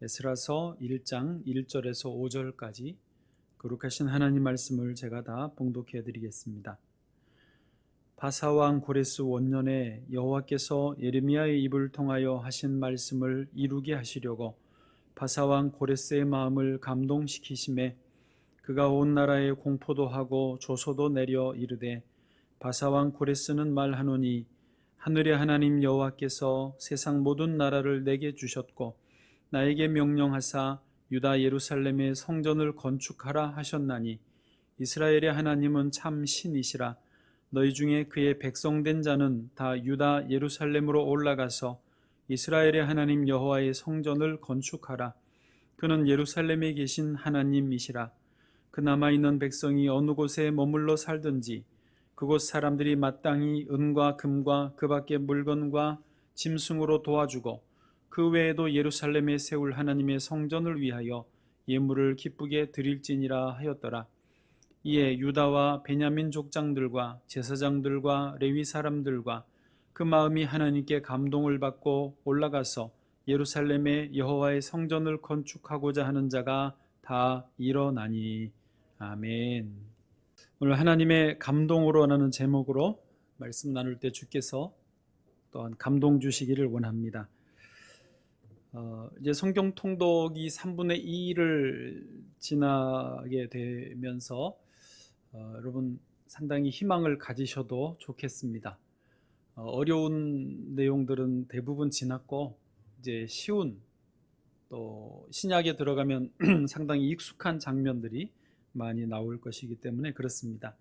에스라서 1장 1절에서 5절까지 거룩하신 하나님 말씀을 제가 다 봉독해 드리겠습니다. 바사왕 고레스 원년에 여호와께서 예레미야의 입을 통하여 하신 말씀을 이루게 하시려고 바사왕 고레스의 마음을 감동시키심에 그가 온 나라에 공포도 하고 조소도 내려 이르되, 바사왕 고레스는 말하노니 하늘의 하나님 여호와께서 세상 모든 나라를 내게 주셨고 나에게 명령하사 유다 예루살렘의 성전을 건축하라 하셨나니 이스라엘의 하나님은 참 신이시라. 너희 중에 그의 백성된 자는 다 유다 예루살렘으로 올라가서 이스라엘의 하나님 여호와의 성전을 건축하라. 그는 예루살렘에 계신 하나님이시라. 그 남아있는 백성이 어느 곳에 머물러 살든지 그곳 사람들이 마땅히 은과 금과 그 밖의 물건과 짐승으로 도와주고 그 외에도 예루살렘에 세울 하나님의 성전을 위하여 예물을 기쁘게 드릴지니라 하였더라. 이에 유다와 베냐민 족장들과 제사장들과 레위 사람들과 그 마음이 하나님께 감동을 받고 올라가서 예루살렘에 여호와의 성전을 건축하고자 하는 자가 다 일어나니. 아멘. 오늘 하나님의 감동으로라는 제목으로 말씀 나눌 때 주께서 또한 감동 주시기를 원합니다. 이제 성경 통독이 3분의 2를 지나게 되면서 여러분 상당히 희망을 가지셔도 좋겠습니다. 어려운 내용들은 대부분 지났고 이제 쉬운, 또 신약에 들어가면 상당히 익숙한 장면들이 많이 나올 것이기 때문에 그렇습니다.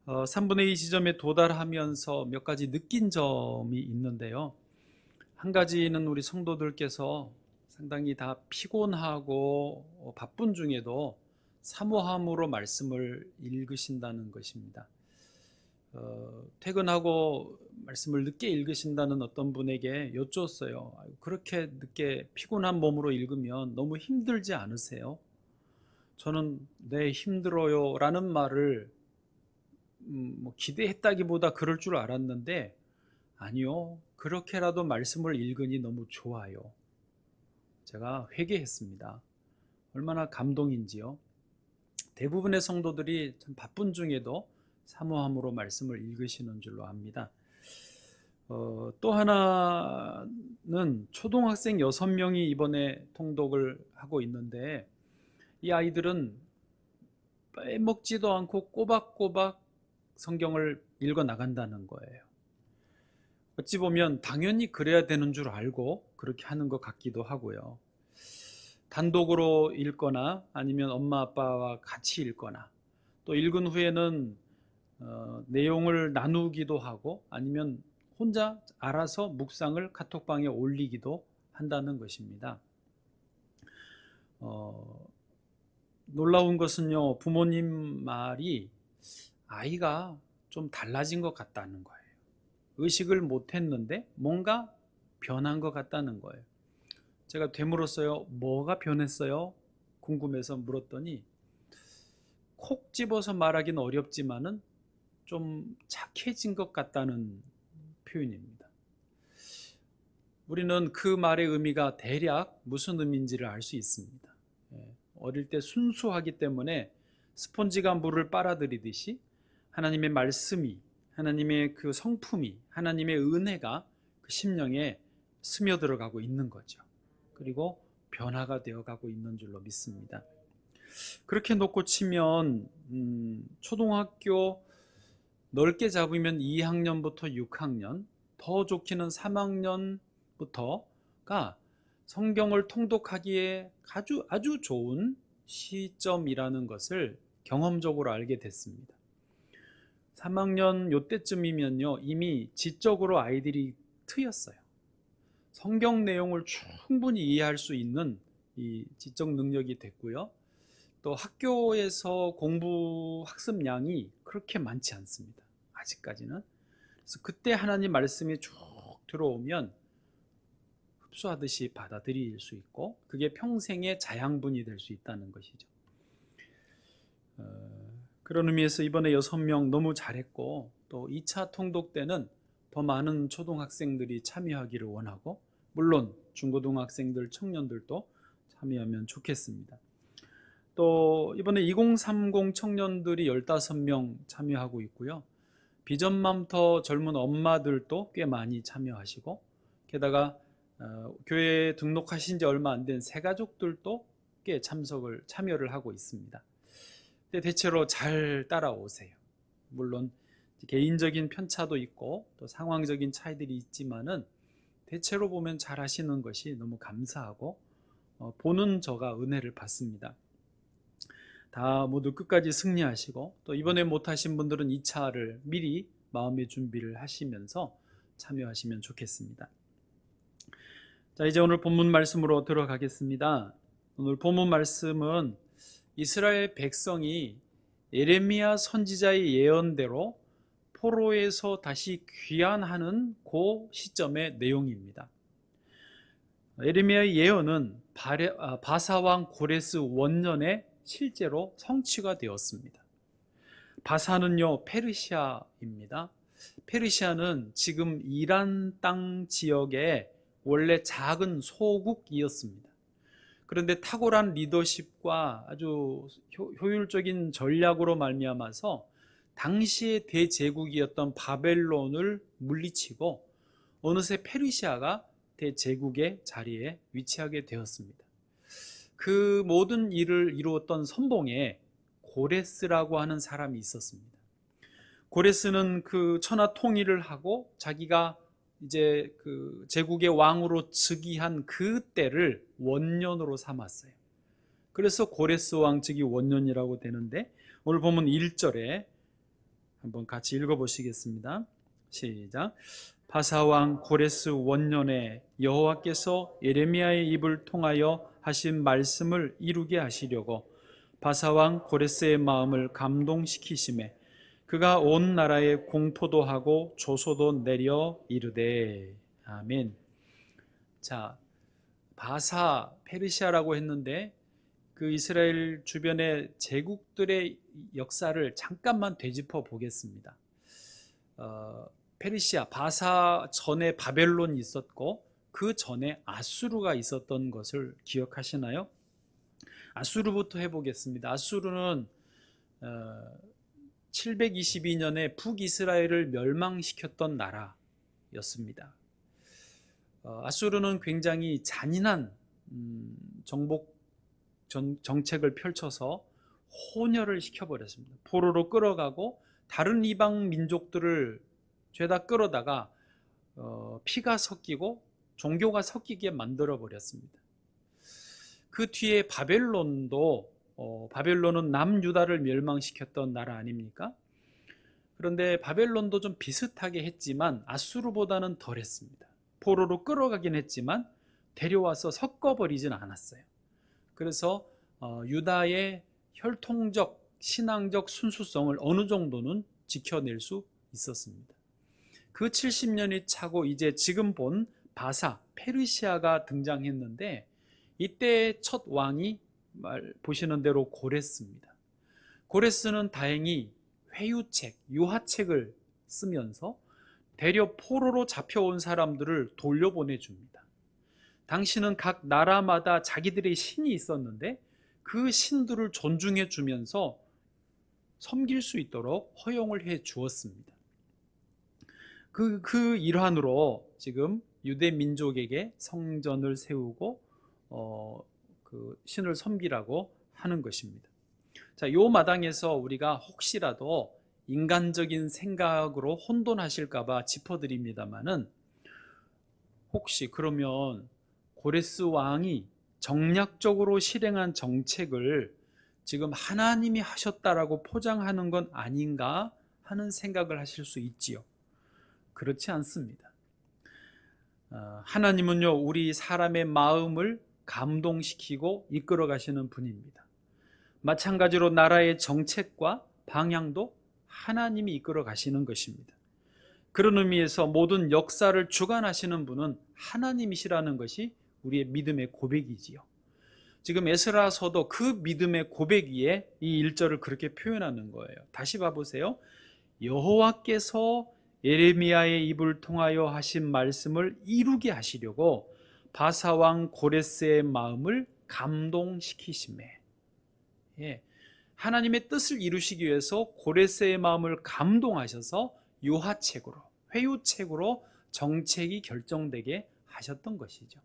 3분의 2 지점에 도달하면서 몇 가지 느낀 점이 있는데요. 한 가지는 우리 성도들께서 상당히 다 피곤하고 바쁜 중에도 사모함으로 말씀을 읽으신다는 것입니다. 퇴근하고 말씀을 늦게 읽으신다는 어떤 분에게 여쭈었어요. 그렇게 늦게 피곤한 몸으로 읽으면 너무 힘들지 않으세요? 저는 네, 힘들어요 라는 말을 기대했다기보다 그럴 줄 알았는데, 아니요, 그렇게라도 말씀을 읽으니 너무 좋아요. 제가 회개했습니다. 얼마나 감동인지요. 대부분의 성도들이 참 바쁜 중에도 사모함으로 말씀을 읽으시는 줄로 압니다. 또 하나는 초등학생 6명이 이번에 통독을 하고 있는데, 이 아이들은 빼먹지도 않고 꼬박꼬박 성경을 읽어 나간다는 거예요. 어찌 보면 당연히 그래야 되는 줄 알고 그렇게 하는 것 같기도 하고요. 단독으로 읽거나 아니면 엄마 아빠와 같이 읽거나, 또 읽은 후에는 내용을 나누기도 하고 아니면 혼자 알아서 묵상을 카톡방에 올리기도 한다는 것입니다. 놀라운 것은요, 부모님 말이 아이가 좀 달라진 것 같다는 거예요. 의식을 못했는데 뭔가 변한 것 같다는 거예요. 제가 되물었어요. 뭐가 변했어요? 궁금해서 물었더니 콕 집어서 말하기는 어렵지만은 좀 착해진 것 같다는 표현입니다. 우리는 그 말의 의미가 대략 무슨 의미인지를 알 수 있습니다. 어릴 때 순수하기 때문에 스폰지가 물을 빨아들이듯이 하나님의 말씀이, 하나님의 그 성품이, 하나님의 은혜가 그 심령에 스며들어가고 있는 거죠. 그리고 변화가 되어가고 있는 줄로 믿습니다. 그렇게 놓고 치면 초등학교 넓게 잡으면 2학년부터 6학년, 더 좋기는 3학년부터가 성경을 통독하기에 아주 좋은 시점이라는 것을 경험적으로 알게 됐습니다. 3학년 요때쯤이면요, 이미 지적으로 아이들이 트였어요. 성경 내용을 충분히 이해할 수 있는 이 지적 능력이 됐고요. 또 학교에서 공부 학습량이 그렇게 많지 않습니다. 아직까지는. 그래서 그때 하나님 말씀이 쭉 들어오면 흡수하듯이 받아들일 수 있고, 그게 평생의 자양분이 될 수 있다는 것이죠. 그런 의미에서 이번에 6명 너무 잘했고, 또 2차 통독 때는 더 많은 초등학생들이 참여하기를 원하고, 물론 중고등학생들, 청년들도 참여하면 좋겠습니다. 또 이번에 2030 청년들이 15명 참여하고 있고요. 비전맘터 젊은 엄마들도 꽤 많이 참여하시고, 게다가 교회에 등록하신 지 얼마 안 된 새가족들도 꽤 참여를 하고 있습니다. 근데 대체로 잘 따라오세요. 물론 개인적인 편차도 있고 또 상황적인 차이들이 있지만은 대체로 보면 잘 하시는 것이 너무 감사하고 보는 저가 은혜를 받습니다. 다 모두 끝까지 승리하시고, 또 이번에 못하신 분들은 2차를 미리 마음의 준비를 하시면서 참여하시면 좋겠습니다. 자, 이제 오늘 본문 말씀으로 들어가겠습니다. 오늘 본문 말씀은 이스라엘 백성이 예레미야 선지자의 예언대로 포로에서 다시 귀환하는 그 시점의 내용입니다. 예레미야의 예언은 바사왕 고레스 원년에 실제로 성취가 되었습니다. 바사는요, 페르시아입니다. 페르시아는 지금 이란 땅 지역의 원래 작은 소국이었습니다. 그런데 탁월한 리더십과 아주 효율적인 전략으로 말미암아서 당시의 대제국이었던 바벨론을 물리치고 어느새 페르시아가 대제국의 자리에 위치하게 되었습니다. 그 모든 일을 이루었던 선봉에 고레스라고 하는 사람이 있었습니다. 고레스는 그 천하 통일을 하고 자기가 이제 그 제국의 왕으로 즉위한 그 때를 원년으로 삼았어요. 그래서 고레스 왕 즉위 원년이라고 되는데, 오늘 보면 1절에 한번 같이 읽어보시겠습니다. 시작. 바사왕 고레스 원년에 여호와께서 예레미야의 입을 통하여 하신 말씀을 이루게 하시려고 바사왕 고레스의 마음을 감동시키심에 그가 온 나라에 공포도 하고 조소도 내려 이르되. 아멘. 자, 바사 페르시아라고 했는데 그 이스라엘 주변의 제국들의 역사를 잠깐만 되짚어 보겠습니다. 페르시아, 바사 전에 바벨론이 있었고 그 전에 아수르가 있었던 것을 기억하시나요? 아수르부터 해보겠습니다. 아수르는 722년에 북이스라엘을 멸망시켰던 나라였습니다. 아수르는 굉장히 잔인한 정책을 펼쳐서 혼혈을 시켜버렸습니다. 포로로 끌어가고 다른 이방 민족들을 죄다 끌어다가 피가 섞이고 종교가 섞이게 만들어버렸습니다. 그 뒤에 바벨론은 남유다를 멸망시켰던 나라 아닙니까? 그런데 바벨론도 좀 비슷하게 했지만 아수르보다는 덜했습니다. 포로로 끌어가긴 했지만 데려와서 섞어버리진 않았어요. 그래서 유다의 혈통적, 신앙적 순수성을 어느 정도는 지켜낼 수 있었습니다. 그 70년이 차고 이제 지금 본 바사, 페르시아가 등장했는데 이때 첫 왕이 보시는 대로 고레스입니다. 고레스는 다행히 회유책, 유화책을 쓰면서 대려 포로로 잡혀온 사람들을 돌려보내줍니다. 당시는 각 나라마다 자기들의 신이 있었는데 그 신들을 존중해 주면서 섬길 수 있도록 허용을 해 주었습니다. 그 일환으로 지금 유대 민족에게 성전을 세우고 그 신을 섬기라고 하는 것입니다. 자, 요 마당에서 우리가 혹시라도 인간적인 생각으로 혼돈하실까봐 짚어드립니다만은, 혹시 그러면 고레스 왕이 정략적으로 실행한 정책을 지금 하나님이 하셨다라고 포장하는 건 아닌가 하는 생각을 하실 수 있지요. 그렇지 않습니다. 하나님은요, 우리 사람의 마음을 감동시키고 이끌어 가시는 분입니다. 마찬가지로 나라의 정책과 방향도 하나님이 이끌어 가시는 것입니다. 그런 의미에서 모든 역사를 주관하시는 분은 하나님이시라는 것이 우리의 믿음의 고백이지요. 지금 에스라서도 그 믿음의 고백 위에 이 1절을 그렇게 표현하는 거예요. 다시 봐보세요. 여호와께서 예레미야의 입을 통하여 하신 말씀을 이루게 하시려고 바사왕 고레스의 마음을 감동시키심에, 예, 하나님의 뜻을 이루시기 위해서 고레스의 마음을 감동하셔서 유화책으로, 회유책으로 정책이 결정되게 하셨던 것이죠.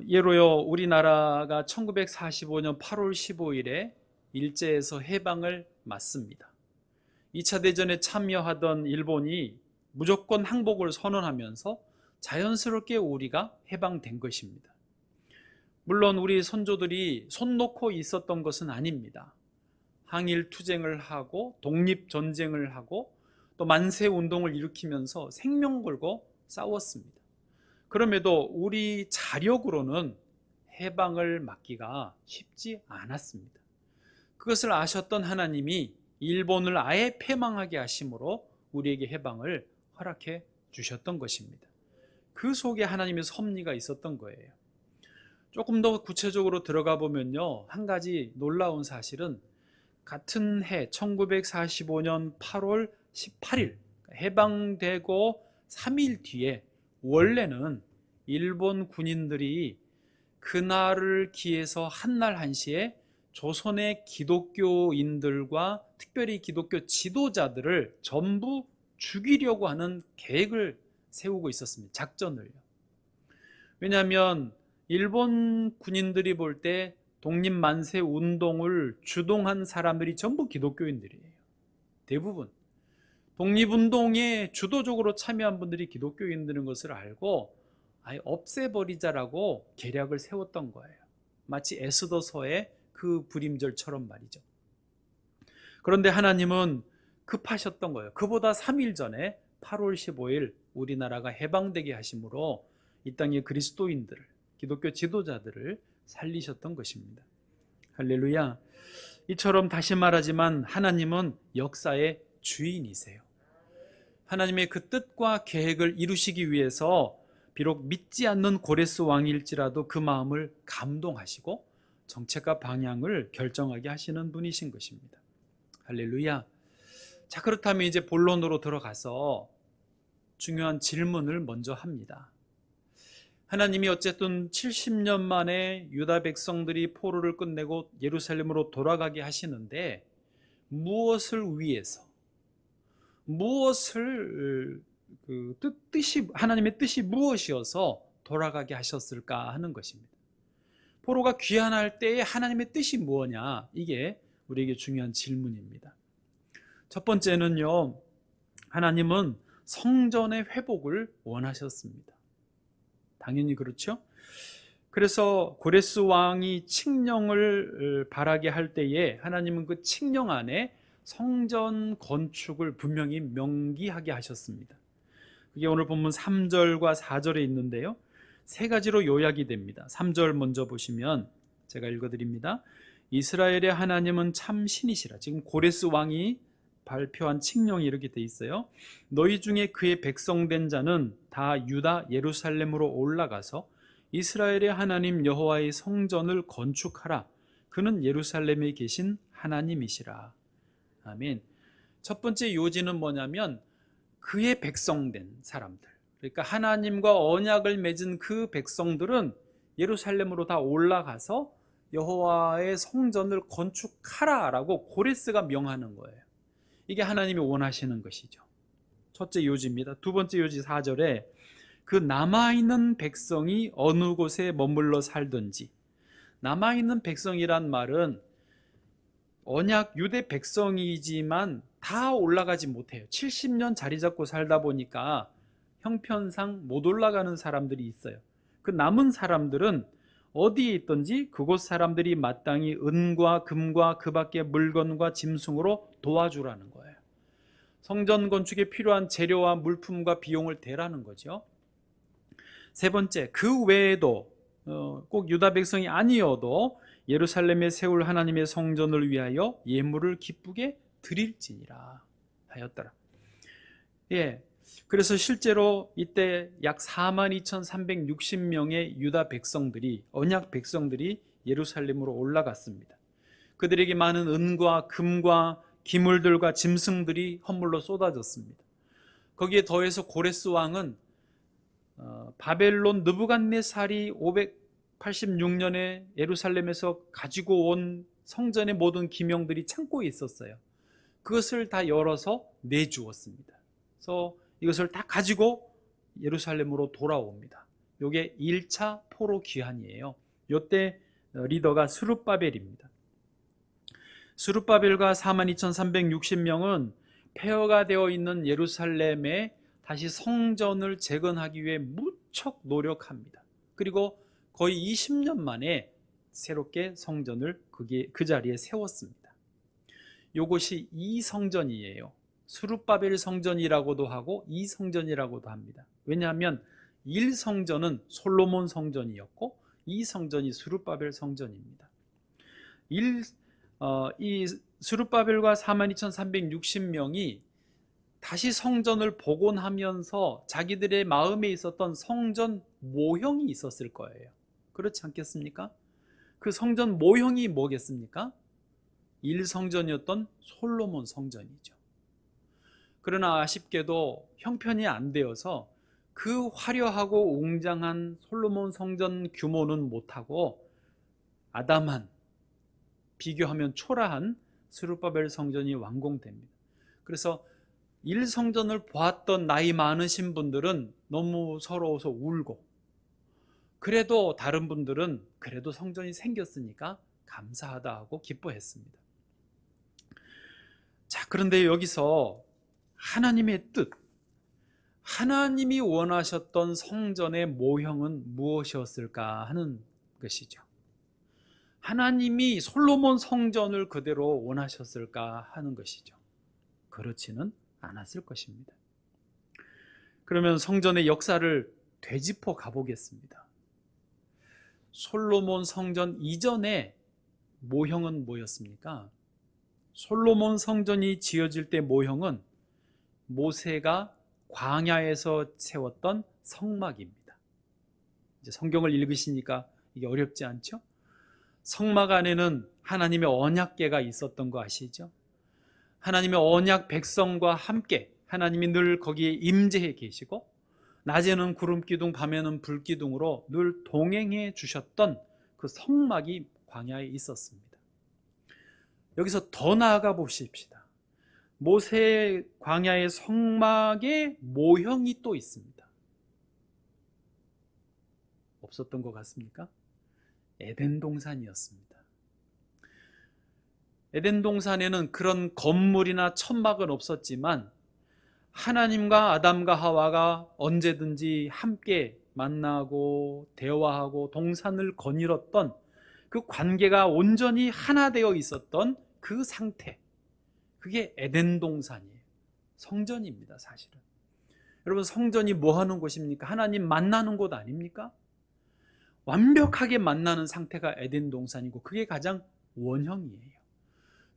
예로요, 우리나라가 1945년 8월 15일에 일제에서 해방을 맞습니다. 2차 대전에 참여하던 일본이 무조건 항복을 선언하면서 자연스럽게 우리가 해방된 것입니다. 물론 우리 선조들이 손 놓고 있었던 것은 아닙니다. 항일 투쟁을 하고 독립전쟁을 하고 또 만세운동을 일으키면서 생명 걸고 싸웠습니다. 그럼에도 우리 자력으로는 해방을 막기가 쉽지 않았습니다. 그것을 아셨던 하나님이 일본을 아예 패망하게 하심으로 우리에게 해방을 허락해 주셨던 것입니다. 그 속에 하나님의 섭리가 있었던 거예요. 조금 더 구체적으로 들어가 보면요, 한 가지 놀라운 사실은 같은 해 1945년 8월 18일 해방되고 3일 뒤에 원래는 일본 군인들이 그날을 기해서 한날 한시에 조선의 기독교인들과 특별히 기독교 지도자들을 전부 죽이려고 하는 계획을 세우고 있었습니다. 작전을요. 왜냐하면 일본 군인들이 볼 때 독립만세 운동을 주동한 사람들이 전부 기독교인들이에요. 대부분. 독립운동에 주도적으로 참여한 분들이 기독교인들인 것을 알고 아예 없애버리자라고 계략을 세웠던 거예요. 마치 에스더서의 그 불임절처럼 말이죠. 그런데 하나님은 급하셨던 거예요. 그보다 3일 전에 8월 15일 우리나라가 해방되게 하심으로 이 땅의 그리스도인들을, 기독교 지도자들을 살리셨던 것입니다. 할렐루야. 이처럼 다시 말하지만 하나님은 역사의 주인이세요. 하나님의 그 뜻과 계획을 이루시기 위해서 비록 믿지 않는 고레스 왕일지라도 그 마음을 감동하시고 정책과 방향을 결정하게 하시는 분이신 것입니다. 할렐루야. 자, 그렇다면 이제 본론으로 들어가서 중요한 질문을 먼저 합니다. 하나님이 어쨌든 70년 만에 유다 백성들이 포로를 끝내고 예루살렘으로 돌아가게 하시는데 무엇을 위해서, 무엇을 하나님의 뜻이 무엇이어서 돌아가게 하셨을까 하는 것입니다. 포로가 귀환할 때에 하나님의 뜻이 무엇냐, 이게 우리에게 중요한 질문입니다. 첫 번째는요, 하나님은 성전의 회복을 원하셨습니다. 당연히 그렇죠. 그래서 고레스 왕이 칙령을 바라게 할 때에 하나님은 그 칙령 안에 성전 건축을 분명히 명기하게 하셨습니다. 그게 오늘 본문 3절과 4절에 있는데요, 세 가지로 요약이 됩니다. 3절 먼저 보시면 제가 읽어드립니다. 이스라엘의 하나님은 참 신이시라. 지금 고레스 왕이 발표한 칙령이 이렇게 돼 있어요. 너희 중에 그의 백성된 자는 다 유다 예루살렘으로 올라가서 이스라엘의 하나님 여호와의 성전을 건축하라. 그는 예루살렘에 계신 하나님이시라. 아멘. 첫 번째 요지는 뭐냐면 그의 백성된 사람들, 그러니까 하나님과 언약을 맺은 그 백성들은 예루살렘으로 다 올라가서 여호와의 성전을 건축하라라고 고레스가 명하는 거예요. 이게 하나님이 원하시는 것이죠. 첫째 요지입니다. 두 번째 요지 4절에 그 남아있는 백성이 어느 곳에 머물러 살든지, 남아있는 백성이란 말은 언약 유대 백성이지만 다 올라가지 못해요. 70년 자리 잡고 살다 보니까 형편상 못 올라가는 사람들이 있어요. 그 남은 사람들은 어디에 있든지 그곳 사람들이 마땅히 은과 금과 그 밖의 물건과 짐승으로 도와주라는 거예요. 성전 건축에 필요한 재료와 물품과 비용을 대라는 거죠. 세 번째, 그 외에도 꼭 유다 백성이 아니어도 예루살렘에 세울 하나님의 성전을 위하여 예물을 기쁘게 드릴지니라 하였더라. 예, 그래서 실제로 이때 약 42,360명의 유다 백성들이, 언약 백성들이 예루살렘으로 올라갔습니다. 그들에게 많은 은과 금과 기물들과 짐승들이 헌물로 쏟아졌습니다. 거기에 더해서 고레스 왕은 바벨론 느부갓네살이 86년에 예루살렘에서 가지고 온 성전의 모든 기명들이 창고에 있었어요. 그것을 다 열어서 내주었습니다. 그래서 이것을 다 가지고 예루살렘으로 돌아옵니다. 이게 1차 포로 귀환이에요. 이때 리더가 스룹바벨입니다. 스룹바벨과 42,360명은 폐허가 되어 있는 예루살렘에 다시 성전을 재건하기 위해 무척 노력합니다. 그리고 거의 20년 만에 새롭게 성전을 그 자리에 세웠습니다. 이것이 이 성전이에요. 스룹바벨 성전이라고도 하고 이 성전이라고도 합니다. 왜냐하면 1성전은 솔로몬 성전이었고 이 성전이 스룹바벨 성전입니다. 이 스룹바벨과 42,360명이 다시 성전을 복원하면서 자기들의 마음에 있었던 성전 모형이 있었을 거예요. 그렇지 않겠습니까? 그 성전 모형이 뭐겠습니까? 1성전이었던 솔로몬 성전이죠. 그러나 아쉽게도 형편이 안 되어서 그 화려하고 웅장한 솔로몬 성전 규모는 못하고 아담한, 비교하면 초라한 스룹바벨 성전이 완공됩니다. 그래서 1성전을 보았던 나이 많으신 분들은 너무 서러워서 울고, 그래도 다른 분들은 그래도 성전이 생겼으니까 감사하다 하고 기뻐했습니다. 자, 그런데 여기서 하나님의 뜻, 하나님이 원하셨던 성전의 모형은 무엇이었을까 하는 것이죠. 하나님이 솔로몬 성전을 그대로 원하셨을까 하는 것이죠. 그렇지는 않았을 것입니다. 그러면 성전의 역사를 되짚어 가보겠습니다. 솔로몬 성전 이전에 모형은 뭐였습니까? 솔로몬 성전이 지어질 때 모형은 모세가 광야에서 세웠던 성막입니다. 이제 성경을 읽으시니까 이게 어렵지 않죠? 성막 안에는 하나님의 언약궤가 있었던 거 아시죠? 하나님의 언약 백성과 함께 하나님이 늘 거기에 임재해 계시고 낮에는 구름기둥, 밤에는 불기둥으로 늘 동행해 주셨던 그 성막이 광야에 있었습니다. 여기서 더 나아가 보십시다. 모세의 광야의 성막의 모형이 또 있습니다. 없었던 것 같습니까? 에덴 동산이었습니다. 에덴 동산에는 그런 건물이나 천막은 없었지만 하나님과 아담과 하와가 언제든지 함께 만나고 대화하고 동산을 거닐었던 그 관계가 온전히 하나 되어 있었던 그 상태, 그게 에덴 동산이에요. 성전입니다, 사실은. 여러분, 성전이 뭐 하는 곳입니까? 하나님 만나는 곳 아닙니까? 완벽하게 만나는 상태가 에덴 동산이고 그게 가장 원형이에요.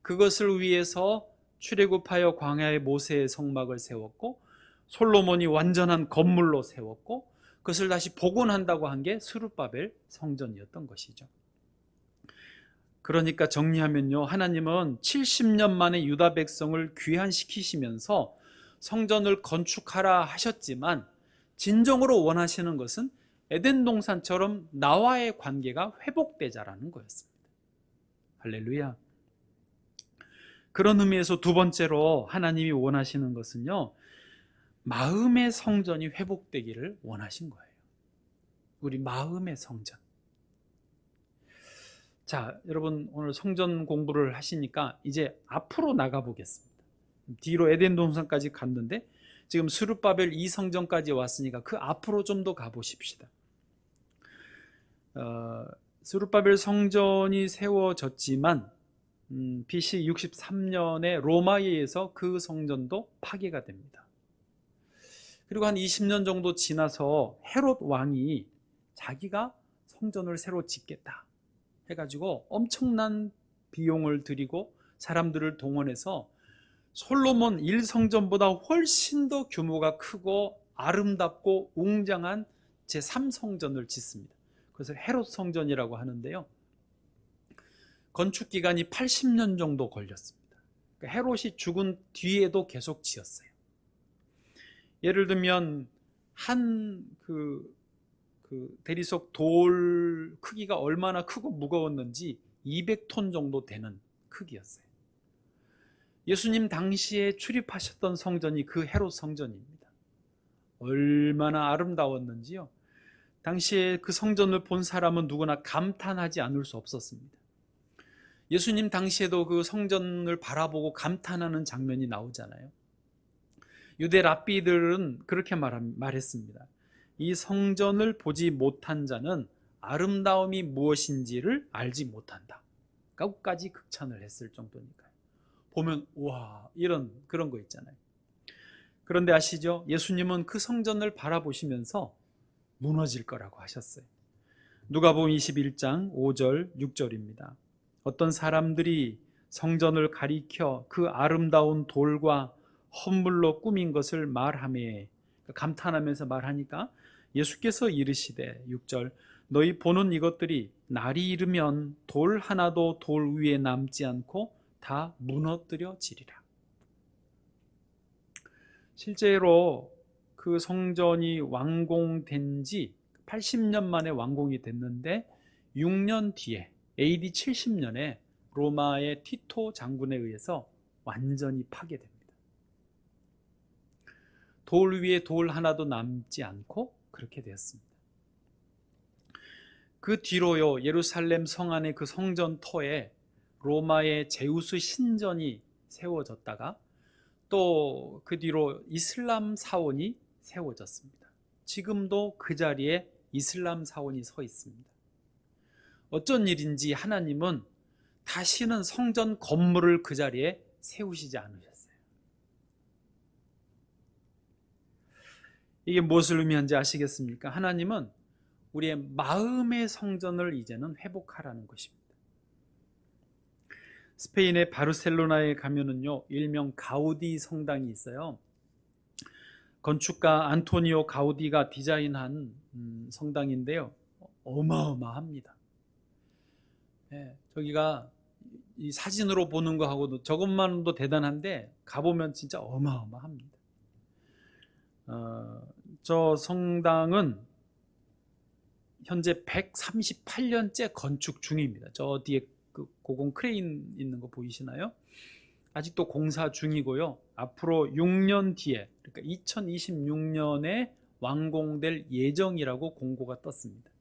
그것을 위해서 출애굽하여 광야에 모세의 성막을 세웠고 솔로몬이 완전한 건물로 세웠고 그것을 다시 복원한다고 한 게 스룹바벨 성전이었던 것이죠. 그러니까 정리하면요, 하나님은 70년 만에 유다 백성을 귀환시키시면서 성전을 건축하라 하셨지만 진정으로 원하시는 것은 에덴 동산처럼 나와의 관계가 회복되자라는 거였습니다. 할렐루야. 그런 의미에서 두 번째로 하나님이 원하시는 것은요, 마음의 성전이 회복되기를 원하신 거예요. 우리 마음의 성전. 자, 여러분 오늘 성전 공부를 하시니까 이제 앞으로 나가 보겠습니다. 뒤로 에덴 동산까지 갔는데 지금 스룹바벨 2성전까지 왔으니까 그 앞으로 좀 더 가보십시다. 스룹바벨 성전이 세워졌지만 BC 63년에 로마에 의해서 그 성전도 파괴가 됩니다. 그리고 한 20년 정도 지나서 헤롯 왕이 자기가 성전을 새로 짓겠다 해가지고 엄청난 비용을 들이고 사람들을 동원해서 솔로몬 1성전보다 훨씬 더 규모가 크고 아름답고 웅장한 제3성전을 짓습니다. 그것을 헤롯 성전이라고 하는데요, 건축 기간이 80년 정도 걸렸습니다. 그러니까 헤롯이 죽은 뒤에도 계속 지었어요. 예를 들면 한 그 대리석 돌 크기가 얼마나 크고 무거웠는지 200톤 정도 되는 크기였어요. 예수님 당시에 출입하셨던 성전이 그 헤롯 성전입니다. 얼마나 아름다웠는지요. 당시에 그 성전을 본 사람은 누구나 감탄하지 않을 수 없었습니다. 예수님 당시에도 그 성전을 바라보고 감탄하는 장면이 나오잖아요. 유대 랍비들은 그렇게 말했습니다. 이 성전을 보지 못한 자는 아름다움이 무엇인지를 알지 못한다. 까지 극찬을 했을 정도니까요. 보면 와, 이런 그런 거 있잖아요. 그런데 아시죠? 예수님은 그 성전을 바라보시면서 무너질 거라고 하셨어요. 누가복음 21장 5절 6절입니다. 어떤 사람들이 성전을 가리켜 그 아름다운 돌과 헌물로 꾸민 것을 말하며, 감탄하면서 말하니까 예수께서 이르시되 6절 너희 보는 이것들이 날이 이르면 돌 하나도 돌 위에 남지 않고 다 무너뜨려지리라. 실제로 그 성전이 완공된 지 80년 만에 완공이 됐는데 6년 뒤에 AD 70년에 로마의 티토 장군에 의해서 완전히 파괴됩니다. 돌 위에 돌 하나도 남지 않고 그렇게 되었습니다. 그 뒤로요, 예루살렘 성 안의 그 성전터에 로마의 제우스 신전이 세워졌다가 또 그 뒤로 이슬람 사원이 세워졌습니다. 지금도 그 자리에 이슬람 사원이 서 있습니다. 어쩐 일인지 하나님은 다시는 성전 건물을 그 자리에 세우시지 않으셨어요. 이게 무엇을 의미하는지 아시겠습니까? 하나님은 우리의 마음의 성전을 이제는 회복하라는 것입니다. 스페인의 바르셀로나에 가면은요, 일명 가우디 성당이 있어요. 건축가 안토니오 가우디가 디자인한 성당인데요, 어마어마합니다. 저기가 이 사진으로 보는 거하고도 저것만도 대단한데 가보면 진짜 어마어마합니다. 저 성당은 현재 138년째 건축 중입니다. 저 뒤에 그 고공 크레인 있는 거 보이시나요? 아직도 공사 중이고요. 앞으로 6년 뒤에, 그러니까 2026년에 완공될 예정이라고 공고가 떴습니다.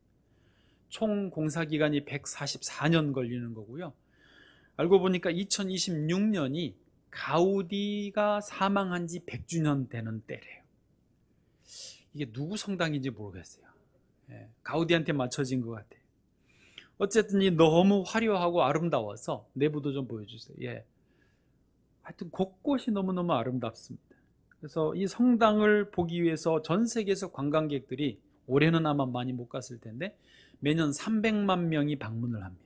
총 공사 기간이 144년 걸리는 거고요. 알고 보니까 2026년이 가우디가 사망한 지 100주년 되는 때래요. 이게 누구 성당인지 모르겠어요. 가우디한테 맞춰진 것 같아요. 어쨌든 이 너무 화려하고 아름다워서 내부도 좀 보여주세요. 하여튼 곳곳이 너무너무 아름답습니다. 그래서 이 성당을 보기 위해서 전 세계에서 관광객들이, 올해는 아마 많이 못 갔을 텐데 매년 300만 명이 방문을 합니다.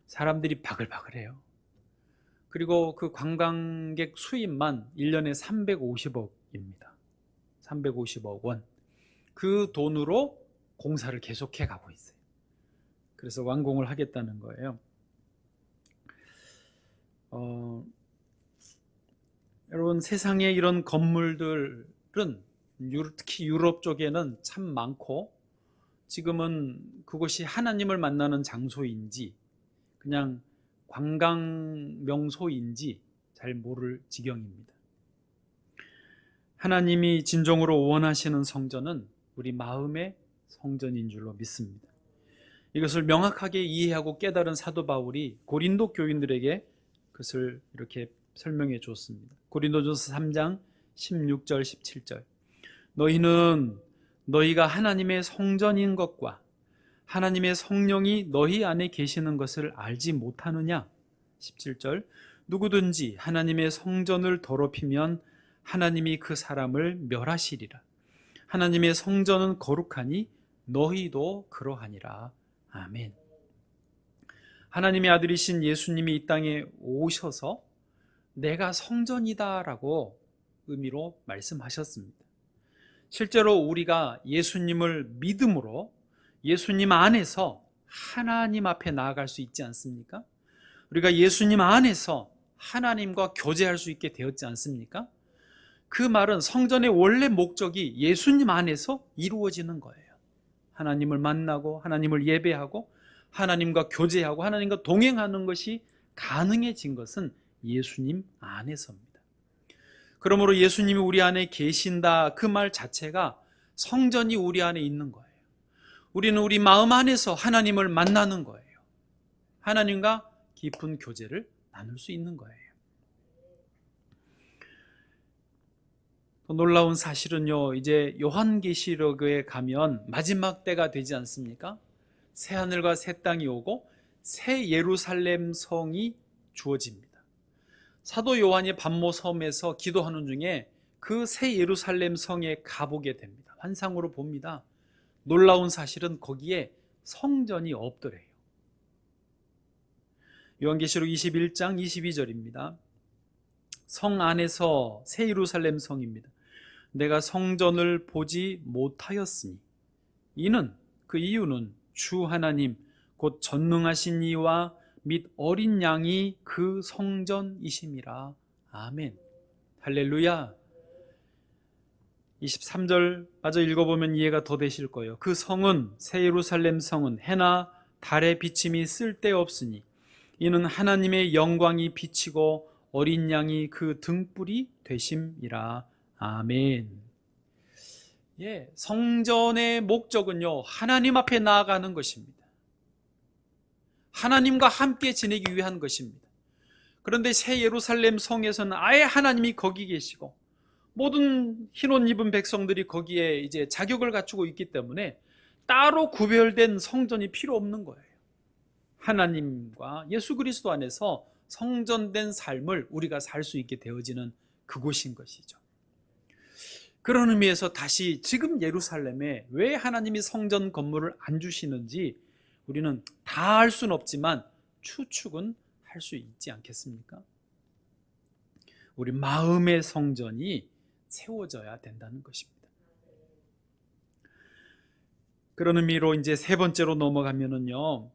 사람들이 바글바글해요. 그리고 그 관광객 수입만 1년에 350억입니다. 350억 원. 그 돈으로 공사를 계속해 가고 있어요. 그래서 완공을 하겠다는 거예요. 여러분, 세상에 이런 건물들은 특히 유럽 쪽에는 참 많고, 지금은 그곳이 하나님을 만나는 장소인지 그냥 관광 명소인지 잘 모를 지경입니다. 하나님이 진정으로 원하시는 성전은 우리 마음의 성전인 줄로 믿습니다. 이것을 명확하게 이해하고 깨달은 사도 바울이 고린도 교인들에게 그것을 이렇게 설명해 줬습니다. 고린도전서 3장 16절 17절 너희는 너희가 하나님의 성전인 것과 하나님의 성령이 너희 안에 계시는 것을 알지 못하느냐? 17절 누구든지 하나님의 성전을 더럽히면 하나님이 그 사람을 멸하시리라. 하나님의 성전은 거룩하니 너희도 그러하니라. 아멘. 하나님의 아들이신 예수님이 이 땅에 오셔서 내가 성전이다 라고 의미로 말씀하셨습니다. 실제로 우리가 예수님을 믿음으로 예수님 안에서 하나님 앞에 나아갈 수 있지 않습니까? 우리가 예수님 안에서 하나님과 교제할 수 있게 되었지 않습니까? 그 말은 성전의 원래 목적이 예수님 안에서 이루어지는 거예요. 하나님을 만나고 하나님을 예배하고 하나님과 교제하고 하나님과 동행하는 것이 가능해진 것은 예수님 안에서입니다. 그러므로 예수님이 우리 안에 계신다 그 말 자체가 성전이 우리 안에 있는 거예요. 우리는 우리 마음 안에서 하나님을 만나는 거예요. 하나님과 깊은 교제를 나눌 수 있는 거예요. 또 놀라운 사실은요, 이제 요한계시록에 가면 마지막 때가 되지 않습니까? 새 하늘과 새 땅이 오고 새 예루살렘 성이 주어집니다. 사도 요한이 반모섬에서 기도하는 중에 그 새 예루살렘 성에 가보게 됩니다. 환상으로 봅니다. 놀라운 사실은 거기에 성전이 없더래요. 요한계시록 21장 22절입니다. 성 안에서 새 예루살렘 성입니다. 내가 성전을 보지 못하였으니 이는 그 이유는 주 하나님 곧 전능하신 이와 및 어린 양이 그 성전이심이라. 아멘. 할렐루야. 23절 마저 읽어보면 이해가 더 되실 거예요. 그 성은 새 예루살렘 성은 해나 달의 비침이 쓸데없으니 이는 하나님의 영광이 비치고 어린 양이 그 등불이 되심이라. 아멘. 예, 성전의 목적은요, 하나님 앞에 나아가는 것입니다. 하나님과 함께 지내기 위한 것입니다. 그런데 새 예루살렘 성에서는 아예 하나님이 거기 계시고 모든 흰옷 입은 백성들이 거기에 이제 자격을 갖추고 있기 때문에 따로 구별된 성전이 필요 없는 거예요. 하나님과 예수 그리스도 안에서 성전된 삶을 우리가 살 수 있게 되어지는 그곳인 것이죠. 그런 의미에서 다시 지금 예루살렘에 왜 하나님이 성전 건물을 안 주시는지 우리는 다 알 수는 없지만 추측은 할 수 있지 않겠습니까? 우리 마음의 성전이 세워져야 된다는 것입니다. 그런 의미로 이제 세 번째로 넘어가면은요,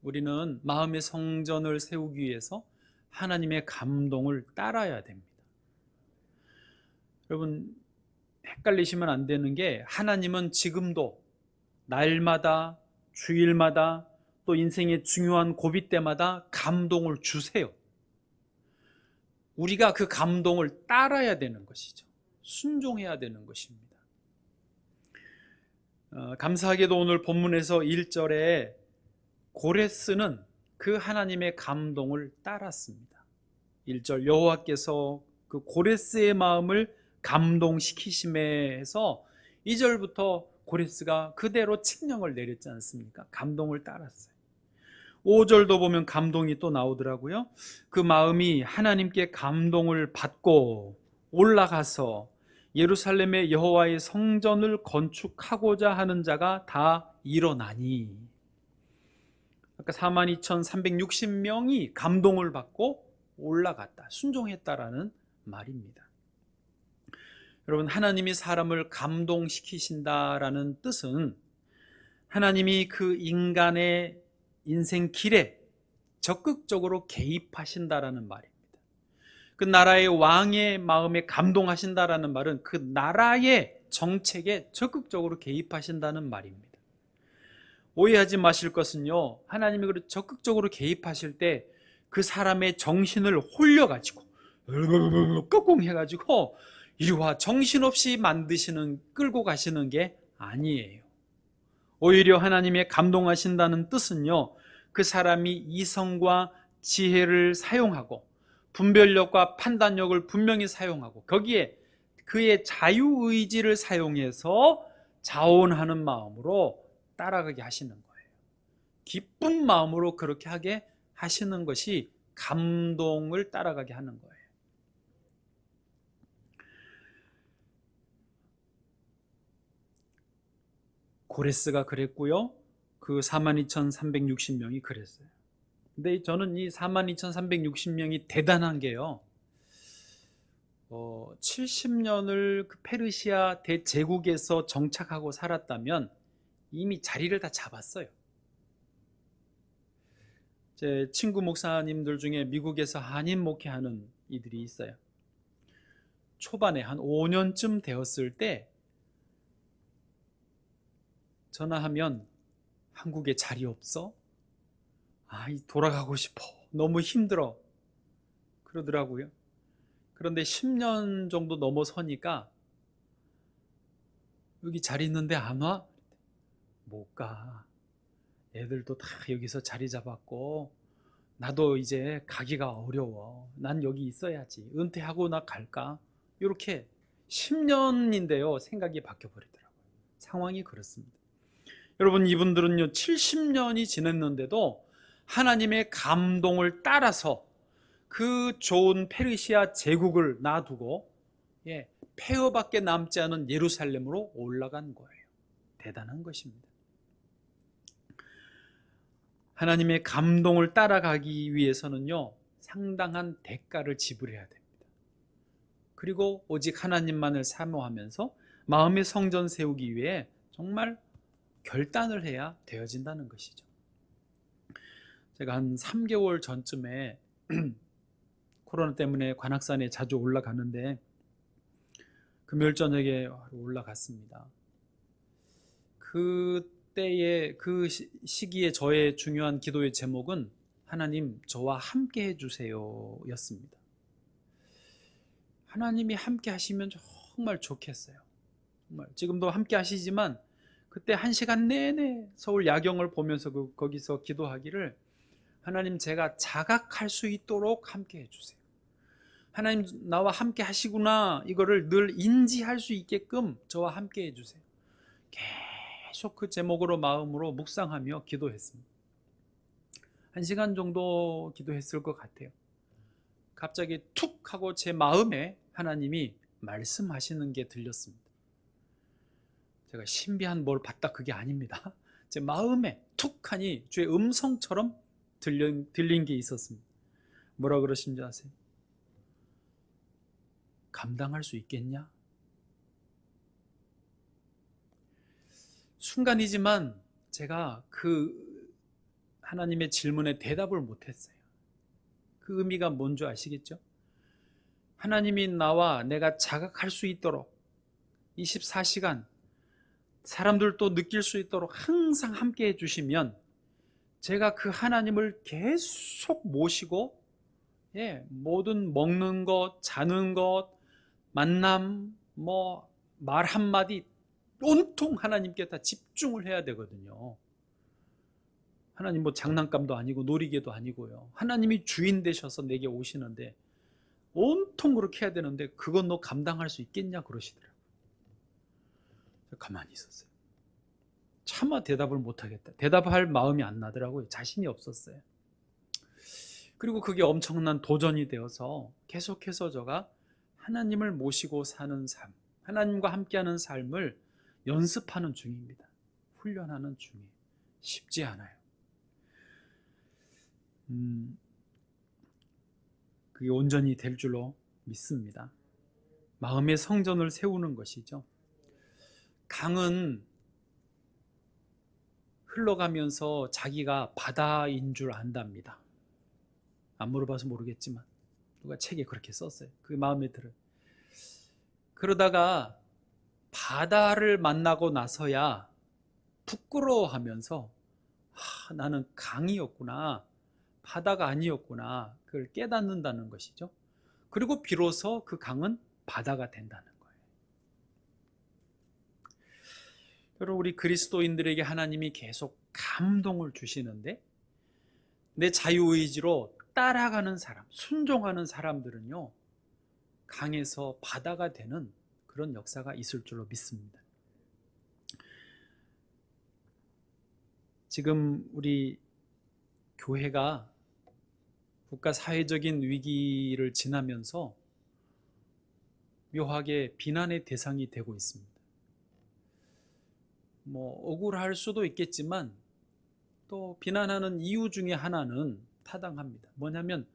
우리는 마음의 성전을 세우기 위해서 하나님의 감동을 따라야 됩니다. 여러분, 헷갈리시면 안 되는 게 하나님은 지금도 날마다 주일마다 또 인생의 중요한 고비 때마다 감동을 주세요. 우리가 그 감동을 따라야 되는 것이죠. 순종해야 되는 것입니다. 감사하게도 오늘 본문에서 1절에 고레스는 그 하나님의 감동을 따랐습니다. 1절 여호와께서 그 고레스의 마음을 감동시키심에 해서 2절부터 고레스가 그대로 칙령을 내렸지 않습니까? 감동을 따랐어요. 5절도 보면 감동이 또 나오더라고요. 그 마음이 하나님께 감동을 받고 올라가서 예루살렘의 여호와의 성전을 건축하고자 하는 자가 다 일어나니. 아까 42,360명이 감동을 받고 올라갔다, 순종했다라는 말입니다. 여러분, 하나님이 사람을 감동시키신다라는 뜻은 하나님이 그 인간의 인생 길에 적극적으로 개입하신다라는 말입니다. 그 나라의 왕의 마음에 감동하신다라는 말은 그 나라의 정책에 적극적으로 개입하신다는 말입니다. 오해하지 마실 것은요, 하나님이 그렇게 적극적으로 개입하실 때 그 사람의 정신을 홀려가지고 꾹꾹 해가지고 이리와 정신없이 만드시는, 끌고 가시는 게 아니에요. 오히려 하나님의 감동하신다는 뜻은요, 그 사람이 이성과 지혜를 사용하고 분별력과 판단력을 분명히 사용하고 거기에 그의 자유의지를 사용해서 자원하는 마음으로 따라가게 하시는 거예요. 기쁜 마음으로 그렇게 하게 하시는 것이 감동을 따라가게 하는 거예요. 고레스가 그랬고요, 그 42,360명이 그랬어요. 근데 저는 이 42,360명이 대단한 게요, 70년을 그 페르시아 대제국에서 정착하고 살았다면 이미 자리를 다 잡았어요. 제 친구 목사님들 중에 미국에서 한인 목회하는 이들이 있어요. 초반에 한 5년쯤 되었을 때 전화하면 한국에 자리 없어? 돌아가고 싶어. 너무 힘들어. 그러더라고요. 그런데 10년 정도 넘어서니까 여기 자리 있는데 안 와? 못 가. 애들도 다 여기서 자리 잡았고 나도 이제 가기가 어려워. 난 여기 있어야지. 은퇴하고 나 갈까? 이렇게 10년인데요. 생각이 바뀌어버리더라고요. 상황이 그렇습니다. 여러분, 이분들은요 70년이 지났는데도 하나님의 감동을 따라서 그 좋은 페르시아 제국을 놔두고 폐허밖에 남지 않은 예루살렘으로 올라간 거예요. 대단한 것입니다. 하나님의 감동을 따라가기 위해서는요 상당한 대가를 지불해야 됩니다. 그리고 오직 하나님만을 사모하면서 마음의 성전 세우기 위해 정말 결단을 해야 되어진다는 것이죠. 제가 한 3개월 전쯤에 코로나 때문에 관악산에 자주 올라가는데 금요일 저녁에 올라갔습니다. 그때의 그 시기에 저의 중요한 기도의 제목은 하나님 저와 함께 해주세요 였습니다. 하나님이 함께 하시면 정말 좋겠어요. 정말 지금도 함께 하시지만 그때 1시간 내내 서울 야경을 보면서 거기서 기도하기를 하나님 제가 자각할 수 있도록 함께 해주세요. 하나님 나와 함께 하시구나 이거를 늘 인지할 수 있게끔 저와 함께 해주세요. 계속 그 제목으로 마음으로 묵상하며 기도했습니다. 1시간 정도 기도했을 것 같아요. 갑자기 툭 하고 제 마음에 하나님이 말씀하시는 게 들렸습니다. 제가 신비한 뭘 봤다 그게 아닙니다. 제 마음에 툭 하니 주의 음성처럼 들린 게 있었습니다. 뭐라 그러신지 아세요? 감당할 수 있겠냐? 순간이지만 제가 그 하나님의 질문에 대답을 못했어요. 그 의미가 뭔지 아시겠죠? 하나님이 나와 내가 자각할 수 있도록 24시간 사람들도 느낄 수 있도록 항상 함께 해주시면 제가 그 하나님을 계속 모시고 모든 먹는 것, 자는 것, 만남, 말 한마디 온통 하나님께 다 집중을 해야 되거든요. 하나님 장난감도 아니고 놀이개도 아니고요. 하나님이 주인 되셔서 내게 오시는데 온통 그렇게 해야 되는데 그건 너 감당할 수 있겠냐 그러시더라고요. 가만히 있었어요. 차마 대답을 못하겠다. 대답할 마음이 안 나더라고요. 자신이 없었어요. 그리고 그게 엄청난 도전이 되어서 계속해서 제가 하나님을 모시고 사는 삶, 하나님과 함께하는 삶을 연습하는 중입니다. 훈련하는 중이에요. 쉽지 않아요. 그게 온전히 될 줄로 믿습니다. 마음의 성전을 세우는 것이죠. 강은 흘러가면서 자기가 바다인 줄 안답니다. 안 물어봐서 모르겠지만 누가 책에 그렇게 썼어요. 그게 마음에 들어요. 그러다가 바다를 만나고 나서야 부끄러워하면서 나는 강이었구나, 바다가 아니었구나, 그걸 깨닫는다는 것이죠. 그리고 비로소 그 강은 바다가 된다는 거예요. 여러분, 우리 그리스도인들에게 하나님이 계속 감동을 주시는데 내 자유의지로 따라가는 사람, 순종하는 사람들은요 강에서 바다가 되는 그런 역사가 있을 줄로 믿습니다. 지금 우리 교회가 국가 사회적인 위기를 지나면서 묘하게 비난의 대상이 되고 있습니다. 억울할 수도 있겠지만 또 비난하는 이유 중에 하나는 타당합니다. 뭐냐면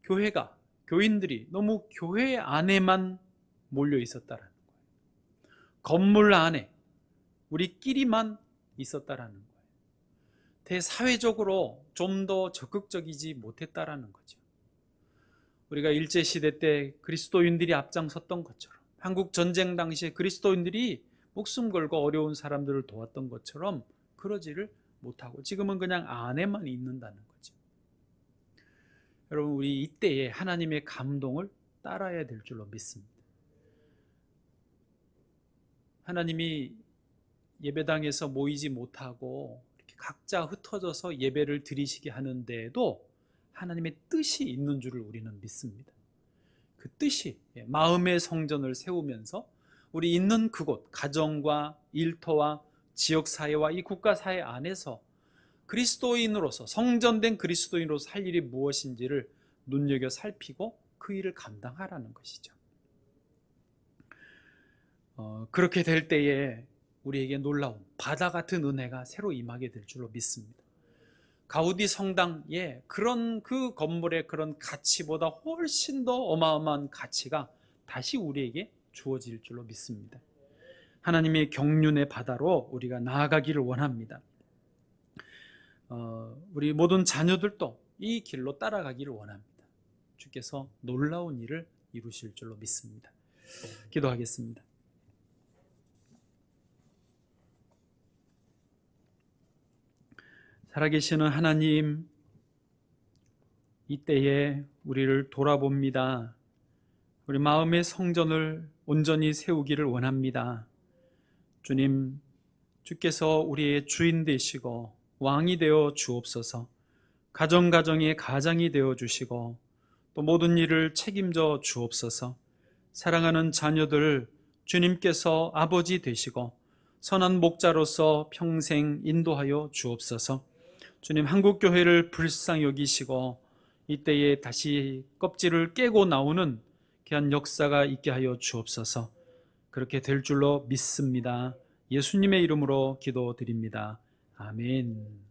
교회가, 교인들이 너무 교회 안에만 몰려 있었다라는 거예요. 건물 안에 우리끼리만 있었다라는 거예요. 대사회적으로 좀 더 적극적이지 못했다라는 거죠. 우리가 일제시대 때 그리스도인들이 앞장섰던 것처럼 한국 전쟁 당시에 그리스도인들이 목숨 걸고 어려운 사람들을 도왔던 것처럼 그러지를 못하고 지금은 그냥 안에만 있는다는 거죠. 여러분, 우리 이때에 하나님의 감동을 따라야 될 줄로 믿습니다. 하나님이 예배당에서 모이지 못하고 이렇게 각자 흩어져서 예배를 드리시게 하는데도 하나님의 뜻이 있는 줄을 우리는 믿습니다. 그 뜻이 마음의 성전을 세우면서 우리 있는 그곳, 가정과 일터와 지역사회와 이 국가사회 안에서 그리스도인으로서, 성전된 그리스도인으로서 할 일이 무엇인지를 눈여겨 살피고 그 일을 감당하라는 것이죠. 그렇게 될 때에 우리에게 놀라운 바다 같은 은혜가 새로 임하게 될 줄로 믿습니다. 가우디 성당에 그런 그 건물의 그런 가치보다 훨씬 더 어마어마한 가치가 다시 우리에게 주어질 줄로 믿습니다. 하나님의 경륜의 바다로 우리가 나아가기를 원합니다. 우리 모든 자녀들도 이 길로 따라가기를 원합니다. 주께서 놀라운 일을 이루실 줄로 믿습니다. 기도하겠습니다. 살아계시는 하나님, 이때에 우리를 돌아봅니다. 우리 마음의 성전을 온전히 세우기를 원합니다. 주님, 주께서 우리의 주인 되시고 왕이 되어 주옵소서. 가정가정의 가장이 되어 주시고 또 모든 일을 책임져 주옵소서. 사랑하는 자녀들 주님께서 아버지 되시고 선한 목자로서 평생 인도하여 주옵소서. 주님, 한국교회를 불쌍히 여기시고 이때에 다시 껍질을 깨고 나오는 귀한 역사가 있게 하여 주옵소서. 그렇게 될 줄로 믿습니다. 예수님의 이름으로 기도드립니다. 아멘.